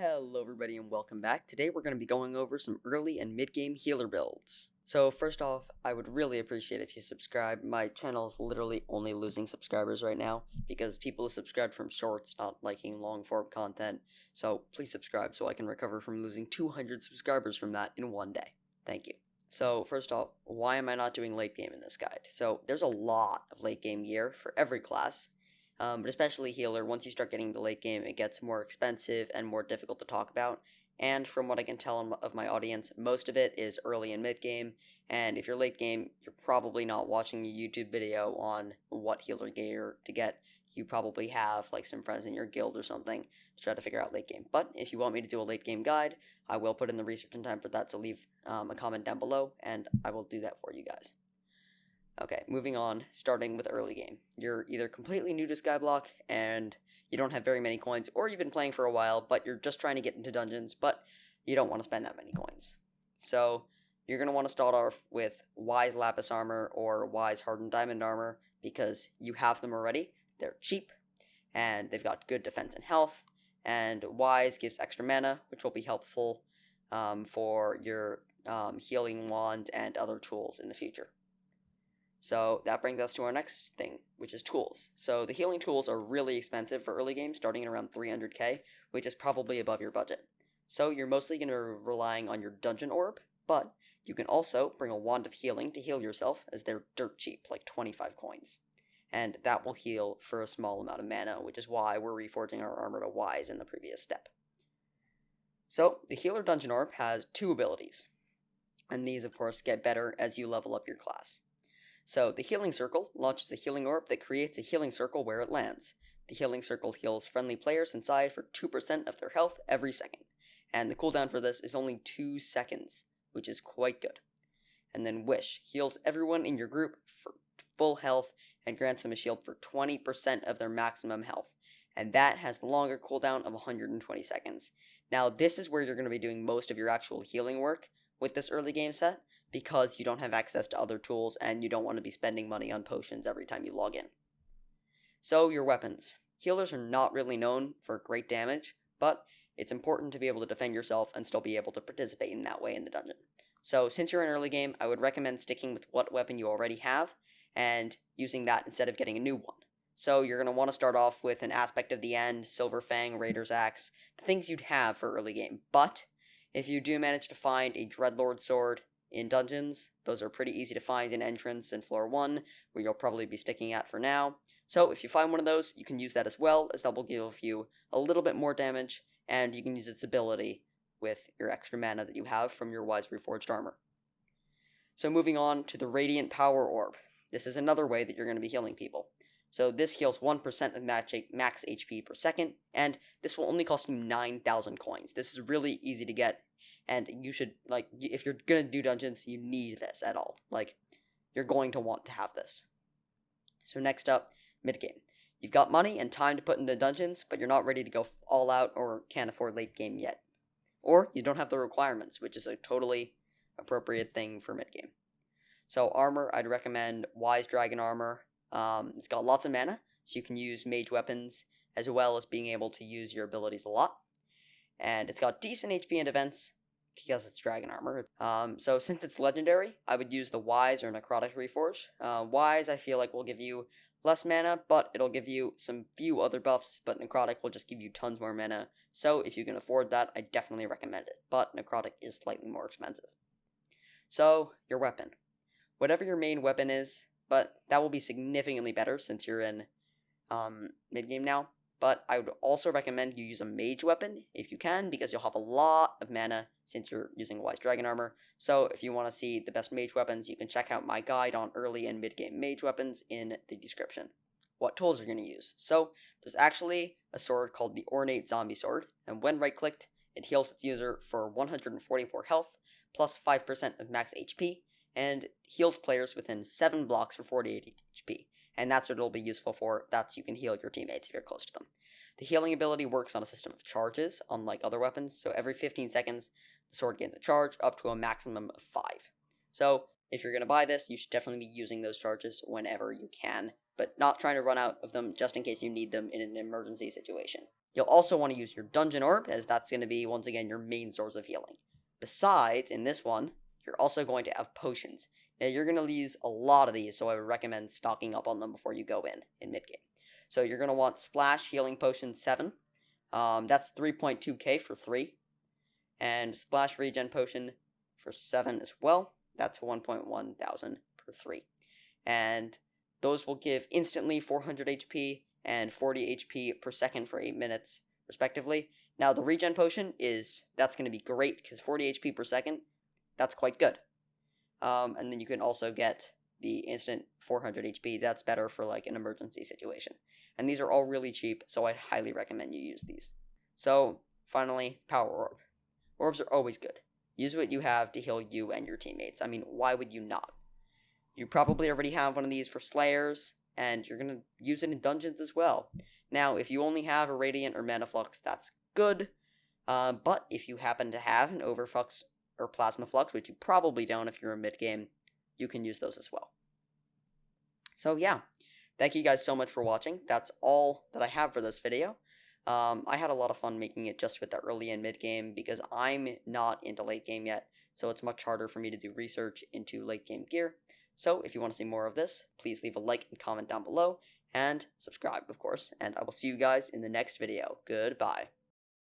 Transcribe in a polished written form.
Hello everybody and welcome back. Today we're going to be going over some early and mid-game healer builds. So first off, I would really appreciate if you subscribe. My channel is literally only losing subscribers right now because people who subscribe from shorts not liking long form content. So please subscribe so I can recover from losing 200 subscribers from that in one day. Thank you. So first off, why am I not doing late game in this guide? So there's a lot of late game gear for every class. But especially healer, once you start getting to late game, it gets more expensive and more difficult to talk about. And from what I can tell of my audience, most of it is early and mid game. And if you're late game, you're probably not watching a YouTube video on what healer gear to get. You probably have like some friends in your guild or something to try to figure out late game. But if you want me to do a late game guide, I will put in the research and time for that. So leave a comment down below, and I will do that for you guys. Okay, moving on, starting with early game. You're either completely new to Skyblock and you don't have very many coins, or you've been playing for a while, but you're just trying to get into dungeons, but you don't want to spend that many coins. So, you're going to want to start off with Wise Lapis Armor or Wise Hardened Diamond Armor, because you have them already. They're cheap, and they've got good defense and health, and Wise gives extra mana, which will be helpful for your healing wand and other tools in the future. So that brings us to our next thing, which is tools. So the healing tools are really expensive for early game, starting at around 300k, which is probably above your budget. So you're mostly going to be relying on your dungeon orb, but you can also bring a wand of healing to heal yourself, as they're dirt cheap, like 25 coins. And that will heal for a small amount of mana, which is why we're reforging our armor to Wise in the previous step. So the healer dungeon orb has two abilities, and these of course get better as you level up your class. So, the Healing Circle launches a healing orb that creates a healing circle where it lands. The healing circle heals friendly players inside for 2% of their health every second, and the cooldown for this is only 2 seconds, which is quite good. And then Wish heals everyone in your group for full health and grants them a shield for 20% of their maximum health, and that has the longer cooldown of 120 seconds. Now, this is where you're going to be doing most of your actual healing work with this early game set, because you don't have access to other tools and you don't want to be spending money on potions every time you log in. So, your weapons. Healers are not really known for great damage, but it's important to be able to defend yourself and still be able to participate in that way in the dungeon. So, since you're in early game, I would recommend sticking with what weapon you already have and using that instead of getting a new one. So, you're going to want to start off with an Aspect of the End, Silver Fang, Raider's Axe, the things you'd have for early game. But if you do manage to find a Dreadlord sword in dungeons, those are pretty easy to find in entrance and floor 1, where you'll probably be sticking at for now. So if you find one of those, you can use that as well, as that will give you a little bit more damage, and you can use its ability with your extra mana that you have from your Wise Reforged armor. So moving on to the Radiant Power Orb. This is another way that you're going to be healing people. So this heals 1% of max HP per second, and this will only cost you 9,000 coins. This is really easy to get, and you should, like, if you're gonna do dungeons, you need this at all. Like, you're going to want to have this. So next up, mid-game. You've got money and time to put into dungeons, but you're not ready to go all out or can't afford late game yet. Or you don't have the requirements, which is a totally appropriate thing for mid-game. So armor, I'd recommend Wise Dragon Armor. It's got lots of mana, so you can use mage weapons, as well as being able to use your abilities a lot. And it's got decent HP and defense, because it's dragon armor. So since it's legendary, I would use the Wise or Necrotic Reforge. Wise, I feel like, will give you less mana, but it'll give you some few other buffs, but Necrotic will just give you tons more mana. So if you can afford that, I definitely recommend it, but Necrotic is slightly more expensive. So, your weapon. Whatever your main weapon is, but that will be significantly better since you're in mid-game now. But I would also recommend you use a mage weapon if you can, because you'll have a lot of mana since you're using Wise Dragon Armor. So if you want to see the best mage weapons, you can check out my guide on early and mid-game mage weapons in the description. What tools you're going to use. So there's actually a sword called the Ornate Zombie Sword, and when right-clicked, it heals its user for 144 health, plus 5% of max HP, and heals players within 7 blocks for 48 HP. And that's what it'll be useful for. That's you can heal your teammates if you're close to them. The healing ability works on a system of charges, unlike other weapons, so every 15 seconds, the sword gains a charge, up to a maximum of 5. So, if you're going to buy this, you should definitely be using those charges whenever you can, but not trying to run out of them just in case you need them in an emergency situation. You'll also want to use your Dungeon Orb, as that's going to be, once again, your main source of healing. Besides, in this one, you're also going to have potions. Now, you're going to use a lot of these, so I would recommend stocking up on them before you go in mid-game. So you're going to want Splash Healing Potion 7. That's 3.2k for 3. And Splash Regen Potion for 7 as well. That's 1.1 thousand per 3. And those will give instantly 400 HP and 40 HP per second for 8 minutes, respectively. Now, the Regen Potion that's going to be great, because 40 HP per second, that's quite good. And then you can also get the instant 400 HP. That's better for, like, an emergency situation. And these are all really cheap, so I'd highly recommend you use these. So, finally, Power Orb. Orbs are always good. Use what you have to heal you and your teammates. I mean, why would you not? You probably already have one of these for Slayers, and you're going to use it in dungeons as well. Now, if you only have a Radiant or Mana Flux, that's good. But if you happen to have an Overflux or Plasma Flux, which you probably don't if you're in mid-game, you can use those as well. So yeah, thank you guys so much for watching. That's all that I have for this video. I had a lot of fun making it just with the early and mid-game, because I'm not into late-game yet, so it's much harder for me to do research into late-game gear. So, if you want to see more of this, please leave a like and comment down below, and subscribe, of course, and I will see you guys in the next video. Goodbye.